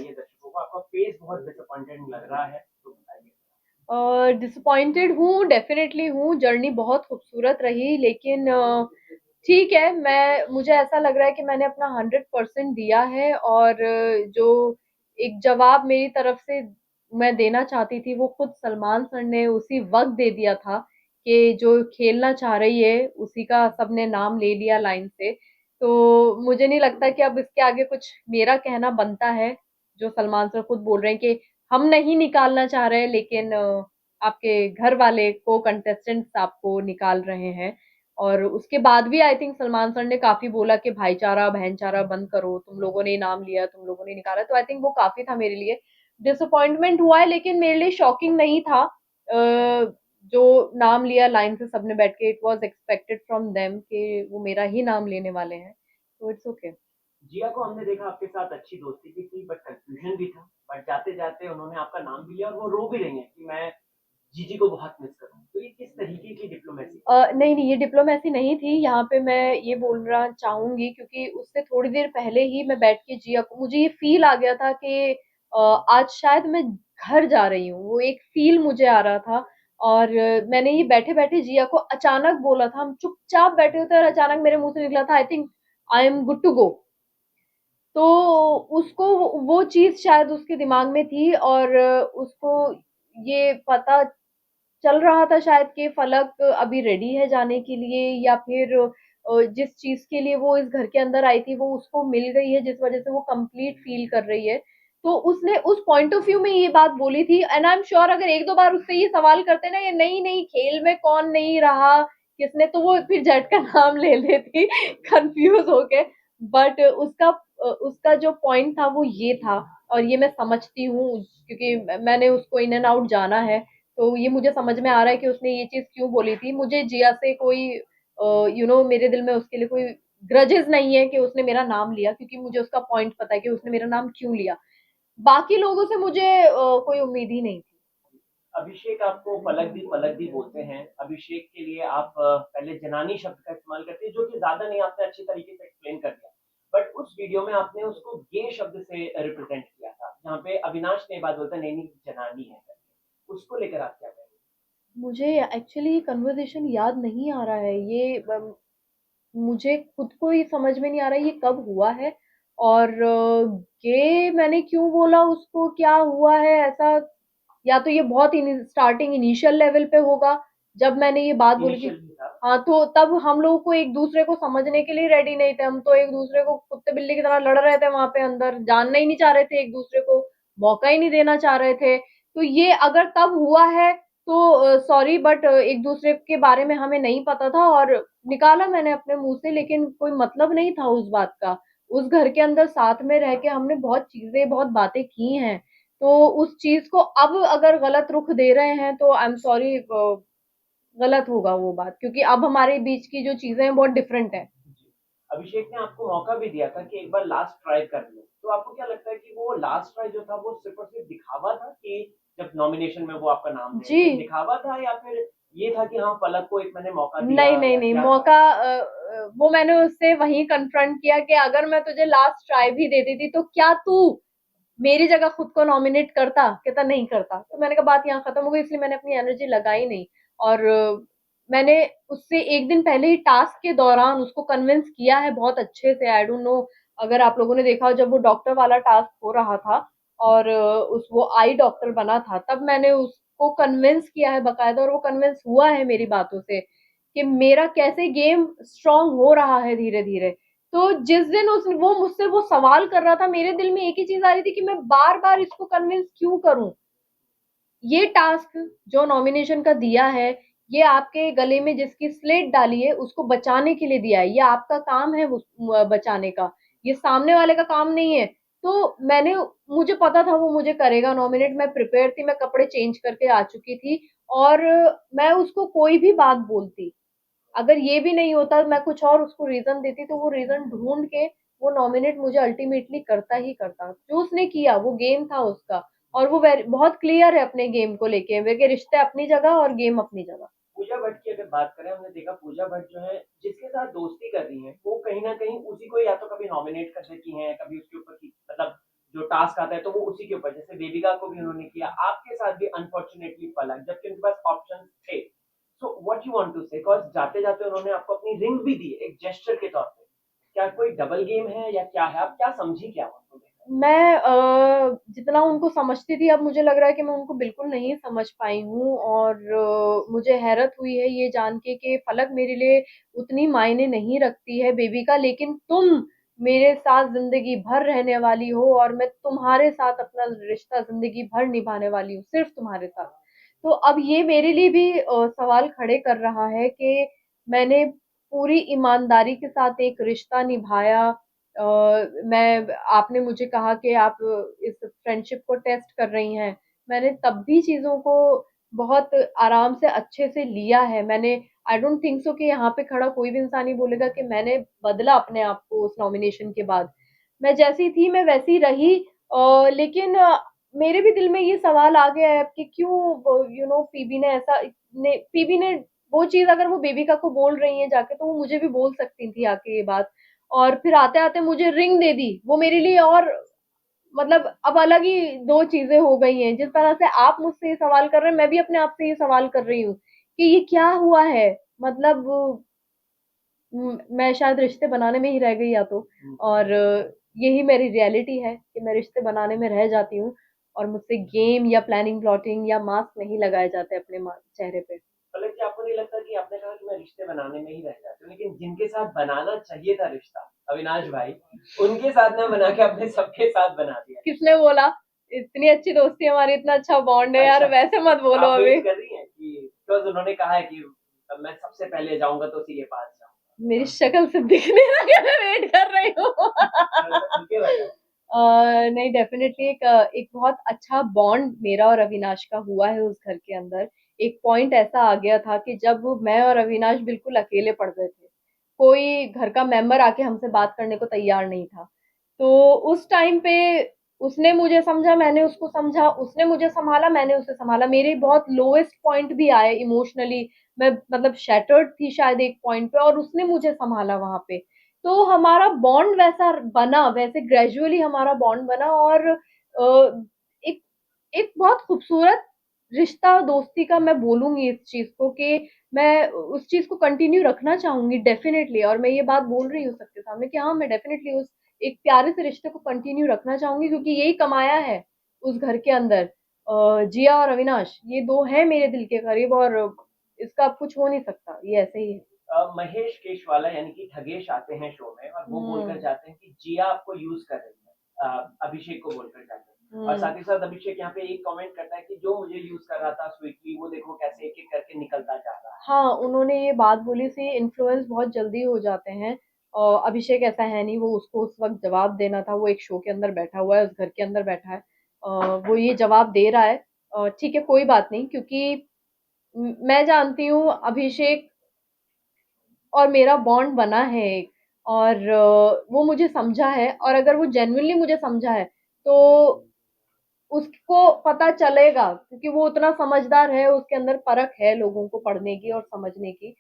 बताइए दर्शकों को, आपका फेस बहुत डिसअपॉइंटेड लग रहा है, तो बताइए। डिसअपॉइंटेड हूँ, डेफिनेटली हूँ। जर्नी बहुत खूबसूरत रही, लेकिन ठीक है, मैं मुझे ऐसा लग रहा है कि मैंने अपना 100% दिया है, और जो एक जवाब मेरी तरफ से मैं देना चाहती थी वो खुद सलमान सर ने उसी वक्त दे दिया था कि जो खेलना चाह रही है उसी का सबने नाम ले लिया लाइन से। तो मुझे नहीं लगता कि अब इसके आगे कुछ मेरा कहना बनता है। जो सलमान सर खुद बोल रहे हैं कि हम नहीं निकालना चाह रहे, लेकिन आपके घर वाले को कंटेस्टेंट्स आपको निकाल रहे हैं। और उसके बाद भी आई थिंक सलमान सर ने काफी बोला कि भाईचारा बहनचारा बंद करो, तुम लोगों ने नाम लिया, तुम लोगों ने निकाला। तो आई थिंक वो काफी था मेरे लिए। डिसअपॉइंटमेंट हुआ है, लेकिन मेरे लिए शॉकिंग नहीं था। जो नाम लिया लाइन से सबने बैठ के, it was expected from them कि वो मेरा ही नाम लेने वाले हैं। तो इट्स ओके। जिया को हमने देखा आपके साथ अच्छी दोस्ती भी थी, बट कंफ्यूजन भी था, बट जाते जाते उन्होंने आपका नाम भी लिया और वो रो भी रही हैं कि मैं जीजी को बहुत मिस करूँ, तो ये किस तरीके की डिप्लोमेसी? नहीं नहीं, ये डिप्लोमेसी नहीं थी। यहाँ पे मैं ये बोलना चाहूंगी, क्योंकि उससे थोड़ी देर पहले ही मैं बैठ के जिया को, मुझे ये फील आ गया था कि आज शायद मैं घर जा रही हूँ। वो एक फील मुझे आ रहा था। और मैंने ये बैठे बैठे जिया को अचानक बोला था। हम चुपचाप बैठे होते और अचानक मेरे मुंह से निकला था, I think I am good to go. तो उसको वो चीज शायद उसके दिमाग में थी, और उसको ये पता चल रहा था शायद कि फलक अभी रेडी है जाने के लिए, या फिर जिस चीज के लिए वो इस घर के अंदर आई थी वो उसको मिल गई है, जिस वजह से वो कंप्लीट फील कर रही है। तो उसने उस पॉइंट ऑफ व्यू में ये बात बोली थी। एंड आई एम श्योर अगर एक दो बार उससे ये सवाल करते ना, ये नहीं नहीं खेल में कौन नहीं रहा, किसने, तो वो फिर जेट का नाम ले लेती कंफ्यूज होके। बट उसका जो पॉइंट था वो ये था। और ये मैं समझती हूँ, क्योंकि मैंने उसको इन एंड आउट जाना है। तो ये मुझे समझ में आ रहा है कि उसने ये चीज क्यों बोली थी। मुझे जिया से कोई मेरे दिल में उसके लिए कोई ग्रजेस नहीं है कि उसने मेरा नाम लिया, क्योंकि मुझे उसका पॉइंट पता है कि उसने मेरा नाम क्यों लिया। बाकी लोगों से मुझे कोई उम्मीद ही नहीं थी। अभिषेक आपको पलक दी बोलते हैं, अभिषेक के लिए आप पहले जनानी शब्द का इस्तेमाल करते हैं, जो कि ज्यादा नहीं, आपने अच्छी तरीके से एक्सप्लेन कर दिया। बट उस वीडियो में आपने उसको गे शब्द से रिप्रेजेंट किया था, जहाँ पे अविनाश ने बात बोलता नहीं नहीं जनानी है करके। उसको लेकर आप क्या कहेंगे? मुझे एक्चुअली ये कन्वर्सेशन याद नहीं आ रहा है। ये मुझे खुद को ही समझ में नहीं आ रहा है ये कब हुआ है। और ये मैंने क्यों बोला, उसको क्या हुआ है ऐसा। या तो ये बहुत स्टार्टिंग इनिशियल लेवल पे होगा, जब मैंने ये बात बोली थी। इनिशियल भी था। हाँ, तो तब हम लोग को एक दूसरे को समझने के लिए रेडी नहीं थे। हम तो एक दूसरे को कुत्ते बिल्ली की तरह लड़ रहे थे वहां पे अंदर, जानना ही नहीं चाह रहे थे एक दूसरे को, मौका ही नहीं देना चाह रहे थे। तो ये अगर तब हुआ है तो सॉरी, बट एक दूसरे के बारे में हमें नहीं पता था, और निकाला मैंने अपने मुंह से, लेकिन कोई मतलब नहीं था उस बात का। उस घर के अंदर साथ में रह के हमने बहुत चीजें, बहुत बातें की हैं। तो उस चीज को अब अगर गलत रुख दे रहे हैं तो आई एम सॉरी, गलत होगा वो बात, क्योंकि अब हमारे बीच की जो चीजें हैं बहुत डिफरेंट है। जी। अभिषेक ने आपको मौका भी दिया था कि एक बार लास्ट ट्राई कर लो, तो आपको क्या लगता है कि वो लास्ट ट्राई जो था वो सिर्फ और सिर्फ दिखावा था, कि जब नॉमिनेशन में वो आपका नाम ले जी। रहे थे दिखावा था, या फिर ये था कि हाँ पलक को एक मैंने मौका दिया, नहीं नहीं या नहीं, क्या था? मौका वो मैंने उससे वहीं कन्फ्रंट किया कि अगर मैं तुझे लास्ट ट्राई भी दे देती तो क्या तू मेरी जगह खुद को नॉमिनेट करता? कहता नहीं करता। तो मैंने कहा बात यहाँ खत्म हो गई, इसलिए मैंने अपनी एनर्जी लगाई नहीं। और मैंने उससे एक दिन पहले ही टास्क के दौरान उसको कन्विंस किया है बहुत अच्छे से। आई डोंट नो अगर आप लोगों ने देखा हो, जब वो डॉक्टर वाला टास्क हो रहा था और उस वो आई डॉक्टर बना था, तब मैंने उसको कन्विंस किया है बकायदा, और वो कन्विंस हुआ है मेरी बातों से कि मेरा कैसे गेम स्ट्रांग हो रहा है धीरे धीरे। तो जिस दिन उस वो मुझसे वो सवाल कर रहा था, मेरे दिल में एक ही चीज आ रही थी कि मैं बार बार इसको कन्विंस क्यों करूं। ये टास्क जो नॉमिनेशन का दिया है, ये आपके गले में जिसकी स्लेट डाली है उसको बचाने के लिए दिया है। ये आपका काम है बचाने का, ये सामने वाले का काम नहीं है। तो मैंने मुझे पता था वो मुझे करेगा नॉमिनेट, मैं प्रिपेयर थी, मैं कपड़े चेंज करके आ चुकी थी। और मैं उसको कोई भी बात बोलती, अगर ये भी नहीं होता, मैं कुछ और उसको रीजन देती, तो वो रीजन ढूंढ के वो नॉमिनेट मुझे अल्टीमेटली करता ही करता। जो उसने किया वो गेम था उसका। और वो बहुत क्लियर है अपने गेम को लेके, वे के रिश्ते अपनी जगह और गेम अपनी जगह। पूजा भट्ट की अगर बात करें, हमने देखा पूजा भट्ट जो है जिसके साथ दोस्ती कर रही है वो कहीं ना कहीं उसी को या तो कभी नॉमिनेट कर देती हैं, कभी उसके ऊपर की मतलब जो टास्क आता है तो वो उसी के ऊपर, जैसे बेबिका को भी उन्होंने किया, आपके साथ भी अनफॉर्चुनेटली पलक, जबकि उनके पास ऑप्शन थे। So what you want to say, because जाते जाते उन्होंने आपको अपनी रिंग भी दी एक जेस्चर के तौर पे, क्या कोई डबल गेम है या क्या है, आप क्या समझी क्या उनको? मैं जितना उनको समझती थी अब मुझे लग रहा है कि मैं उनको बिल्कुल नहीं समझ पाई हूँ, और मुझे हैरत हुई है ये जान के कि फलक मेरे लिए उतनी मायने नहीं रखती है बेबी का, लेकिन तुम मेरे साथ जिंदगी भर रहने वाली हो और मैं तुम्हारे साथ अपना रिश्ता जिंदगी भर निभाने वाली हूँ, सिर्फ तुम्हारे साथ। तो अब ये मेरे लिए भी सवाल खड़े कर रहा है कि मैंने पूरी ईमानदारी के साथ एक रिश्ता निभाया। मैं आपने मुझे कहा कि आप इस फ्रेंडशिप को टेस्ट कर रही हैं, मैंने तब भी चीज़ों को बहुत आराम से अच्छे से लिया है। मैंने आई डोंट थिंक सो कि यहाँ पे खड़ा कोई भी इंसान ही बोलेगा कि मैंने बदला अपने आप को उस नॉमिनेशन के बाद। मैं जैसी थी मैं वैसी रही, लेकिन मेरे भी दिल में ये सवाल आ गया है कि क्यों पीबी ने ऐसा ने पीबी ने वो चीज़ अगर वो बेबिका को बोल रही हैं जाके तो वो मुझे भी बोल सकती थी आके ये बात। और फिर आते-आते मुझे रिंग दे दी। वो मेरे लिए और मतलब अब अलग ही 2 चीज़ें हो गई हैं। जिस तरह से आप मुझसे ये सवाल कर रहे हैं, मैं भी अपने आप से ये सवाल कर रही हूँ कि ये क्या हुआ है? मतलब मैं शायद रिश्ते बनाने में ही रह गई या तो, और यही मेरी रियलिटी है कि मैं रिश्ते बनाने में रह जाती हूँ और मुझसे गेम या प्लानिंग प्लॉटिंग या मास्क नहीं लगाए जाते अपने चेहरे पे। मतलब कि आपको नहीं लगता कि आपने कहा कि मैं रिश्ते बनाने में ही रह जाती हूँ, लेकिन जिनके साथ बनाना चाहिए था रिश्ता, अविनाश भाई, उनके साथ ना बना के अपने सबके साथ बना दिया। किसने बोला? इतनी अच्छी दोस्ती है हमारी, इतना अच्छा बॉन्ड है यार, अच्छा, वैसे मत बोलो आप अभी। वेट कर रही हैं कि बिकॉज़ उन्होंने कहा है कि मैं सबसे पहले जाऊँगा तो उसी के पास मेरी जाऊँगा। शक्ल से दिख नहीं रहा कि मैं वेट कर रही हूँ। थोड़ा-सा खुल के बताओ। नहीं, डेफिनेटली एक बहुत अच्छा बॉन्ड मेरा और अविनाश का हुआ है उस घर के अंदर। एक पॉइंट ऐसा आ गया था कि जब मैं और अविनाश बिल्कुल अकेले पड़ गए थे, कोई घर का मेंबर आके हमसे बात करने को तैयार नहीं था। तो उस टाइम पे उसने मुझे समझा, मैंने उसको समझा, उसने मुझे संभाला, मैंने उसे संभाला। मेरे बहुत लोएस्ट पॉइंट भी आए इमोशनली, मैं मतलब शैटर्ड थी शायद एक पॉइंट पे, और उसने मुझे संभाला वहां पे। तो हमारा बॉन्ड वैसा बना, वैसे ग्रेजुअली हमारा बॉन्ड बना, और एक एक बहुत खूबसूरत रिश्ता दोस्ती का मैं बोलूंगी इस चीज को कि मैं उस चीज को कंटिन्यू रखना चाहूंगी डेफिनेटली, और मैं ये बात बोल रही हूँ सबके सामने कि हाँ मैं डेफिनेटली उस एक प्यारे से रिश्ते को कंटिन्यू रखना चाहूंगी, क्योंकि यही कमाया है उस घर के अंदर। जिया और अविनाश ये दो हैं मेरे दिल के करीब, और इसका अब कुछ हो नहीं सकता, ये ऐसे ही है। महेश केशवाला यानी कि ठगेश आते हैं शो में और वो बोलकर हम्म। जाते हैं कि जिया आपको यूज कर रही है, अभिषेक को बोलकर जाते हैं, और हम्म। साथ ही साथ अभिषेक यहाँ पे एक कमेंट करता है कि जो मुझे यूज कर रहा था स्वीटली, वो देखो कैसे एक एक करके निकलता जा रहा है। हाँ, उन्होंने ये बात बोली थी, इन्फ्लुएंस बहुत जल्दी हो जाते हैं। और अभिषेक ऐसा है नहीं, वो उसको उस वक्त जवाब देना था, वो एक शो के अंदर बैठा हुआ है, उस घर के अंदर बैठा है। वो ये जवाब दे रहा है। ठीक है, कोई बात नहीं, क्योंकि मैं जानती हूँ अभिषेक और मेरा बॉन्ड बना है एक, और वो मुझे समझा है, और अगर वो जेन्युइनली मुझे समझा है तो उसको पता चलेगा, क्योंकि वो उतना समझदार है, उसके अंदर परख है लोगों को पढ़ने की और समझने की।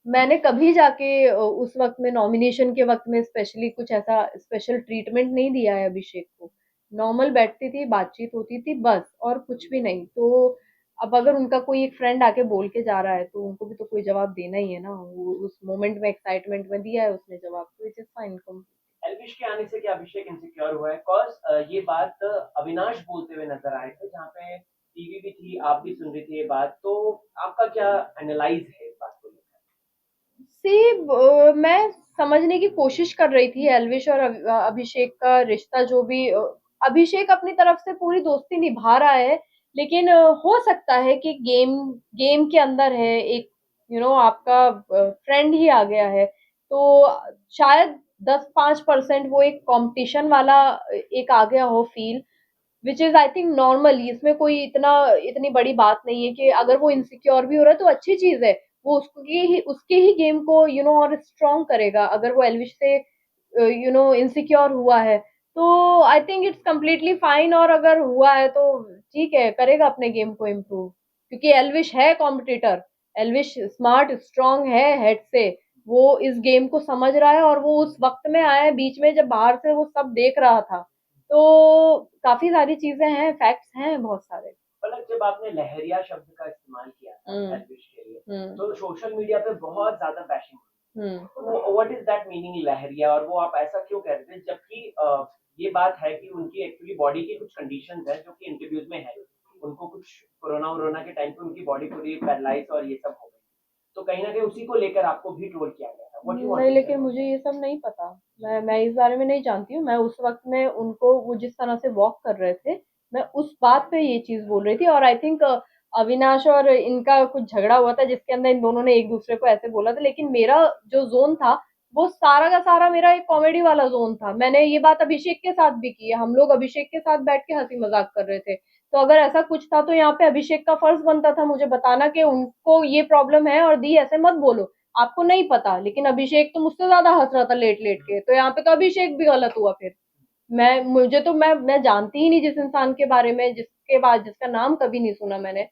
मैंने कभी जाके उस वक्त में नॉमिनेशन के वक्त में स्पेशली कुछ ऐसा स्पेशल ट्रीटमेंट नहीं दिया है अभिषेक को। नॉर्मल बैठती थी, बातचीत होती थी बस, और कुछ भी नहीं। तो अब अगर उनका कोई एक फ्रेंड आके बोल के जा रहा है तो उनको भी तो कोई जवाब देना ही है ना, वो उस मोमेंट में एक्साइटमेंट में दिया है उसने जवाब, तो इट इज फाइन। एल्विश के आने से क्या अभिषेक इनसिक्योर हुआ है? कॉज ये बात अविनाश बोलते हुए नजर आए थे, जहाँ पे टीवी भी थी, आप भी सुन रही थी ये बात, तो आपका क्या एनालाइज है इस बात को लेकर? मैं समझने की कोशिश कर रही थी एल्विश और अभिषेक का रिश्ता, जो भी अभिषेक अपनी तरफ से पूरी दोस्ती निभा रहा है, लेकिन हो सकता है कि गेम गेम के अंदर है एक, आपका फ्रेंड ही आ गया है, तो शायद 10-5% वो एक कंपटीशन वाला एक आ गया हो feel, which is I think normal. इसमें कोई इतनी बड़ी बात नहीं है कि अगर वो इनसिक्योर भी हो रहा है तो अच्छी चीज है। वो उसके ही गेम को और स्ट्रॉन्ग करेगा, अगर वो एलविश से इनसिक्योर हुआ है तो I think it's completely fine, और अगर हुआ है तो ठीक है, करेगा अपने गेम को इम्प्रूव, क्योंकि एलविश है कॉम्पिटिटर। एलविश स्मार्ट स्ट्रॉन्ग है हेड से, वो इस गेम को समझ रहा है, और वो उस वक्त में आया है बीच में जब बाहर से वो सब देख रहा था, तो काफी सारी चीजें हैं, फैक्ट्स हैं बहुत सारे। मतलब जब आपने लहरिया शब्द का इस्तेमाल किया था एल्विश के लिए, तो सोशल मीडिया पे बहुत ज्यादा बैशिंग हुई। तो व्हाट इज दैट मीनिंग लहरिया, और वो आप ऐसा क्यों कह रहे थे, जबकि ये बात है कि उनकी एक्चुअली बॉडी की कुछ कंडीशंस है जो कि इंटरव्यूज में है, उनको कुछ कोरोना वोरोना के टाइम पे उनकी बॉडी पूरी पैरालाइज और ये सब हो गई, तो कहीं ना कहीं उसी को लेकर आपको भी ट्रोल किया गया था। व्हाट यू वांट नहीं, टू से? लेकिन मुझे ये सब नहीं पता। मैं इस बारे में नहीं जानती हूँ। मैं उस वक्त में उनको, वो जिस तरह से वॉक कर रहे थे, मैं उस बात पे ये चीज बोल रही थी। और आई थिंक अविनाश और इनका कुछ झगड़ा हुआ था जिसके अंदर इन दोनों ने एक दूसरे को ऐसे बोला था, लेकिन मेरा जो जोन था वो सारा का सारा मेरा एक कॉमेडी वाला जोन था। मैंने ये बात अभिषेक के साथ भी की है, हम लोग अभिषेक के साथ बैठ के हंसी मजाक कर रहे थे। तो अगर ऐसा कुछ था तो यहाँ पे अभिषेक का फर्ज बनता था मुझे बताना कि उनको ये प्रॉब्लम है और दी ऐसे मत बोलो, आपको नहीं पता। लेकिन अभिषेक तो मुझसे ज्यादा हंस रहा था लेट लेट के, तो यहाँ पे तो अभिषेक भी गलत हुआ फिर। मैं जानती ही नहीं जिस इंसान के बारे में, जिसके बाद जिसका नाम कभी नहीं सुना मैंने।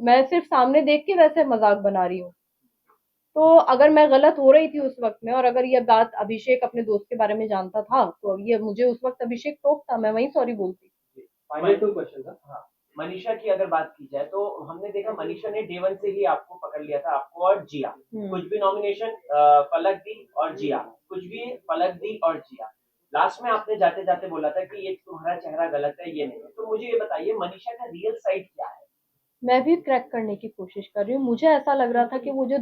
मैं सिर्फ सामने देख के वैसे मजाक बना रही हूँ। तो अगर मैं गलत हो रही थी उस वक्त में, और अगर ये बात अभिषेक अपने दोस्त के बारे में जानता था, तो ये मुझे उस वक्त अभिषेक टोकता, मैं वही सॉरी बोलती। फाइनल टू क्वेश्चन था। हाँ, मनीषा की अगर बात की जाए तो हमने देखा मनीषा ने डे वन से ही आपको पकड़ लिया था, आपको और जिया। कुछ भी नॉमिनेशन पलक दी और जिया, कुछ भी पलक दी और जिया। लास्ट में आपने जाते जाते बोला था कि ये तुम्हारा चेहरा गलत है, ये नहीं है। तो मुझे ये बताइए मनीषा का रियल साइड क्या है? मैं भी क्रैक करने की कोशिश कर रही हूँ। मुझे ऐसा लग रहा था कि वो जो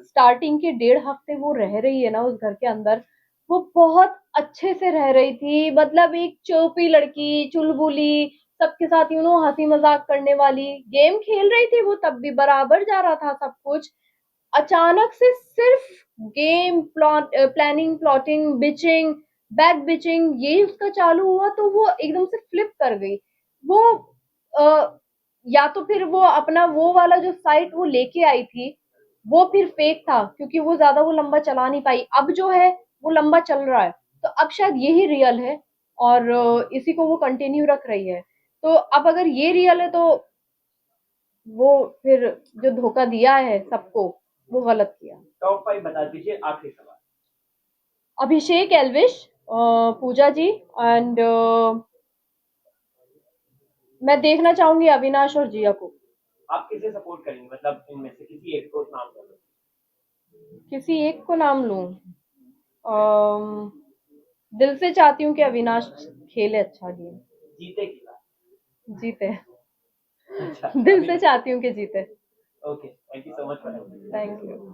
स्टार्टिंग के 1.5 हफ्ते वो रह रही है ना उस घर के अंदर, वो बहुत अच्छे से रह रही थी। मतलब एक चोपी लड़की, चुलबुली, सबके साथ हंसी मजाक करने वाली, गेम खेल रही थी वो, तब भी बराबर जा रहा था सब कुछ। अचानक से सिर्फ game plot, planning, plotting, bitching, back bitching, ये उसका चालू हुआ तो वो एकदम से फ्लिप कर गई। वो या तो फिर वो अपना वो वाला जो साइट वो लेके आई थी वो फिर फेक था, क्योंकि वो ज्यादा वो लंबा चला नहीं पाई। अब जो है वो लंबा चल रहा है, तो अब शायद यही रियल है और इसी को वो कंटिन्यू रख रही है। तो अब अगर ये रियल है तो वो फिर जो धोखा दिया है सबको, वो गलत किया। टॉप 5 बता दीजिए, आखिरी सवाल। अभिषेक, एल्विश, पूजा जी एंड मैं देखना चाहूंगी अविनाश और जिया को। आप किसे सपोर्ट करेंगे, मतलब इनमें से किसी एक को नाम दो। किसी एक को नाम लूं? दिल से चाहती हूँ कि अविनाश खेले अच्छा गेम, जीते की बात। जीते। अच्छा, दिल से चाहती हूँ कि जीते। Okay, thank you so much for thank you.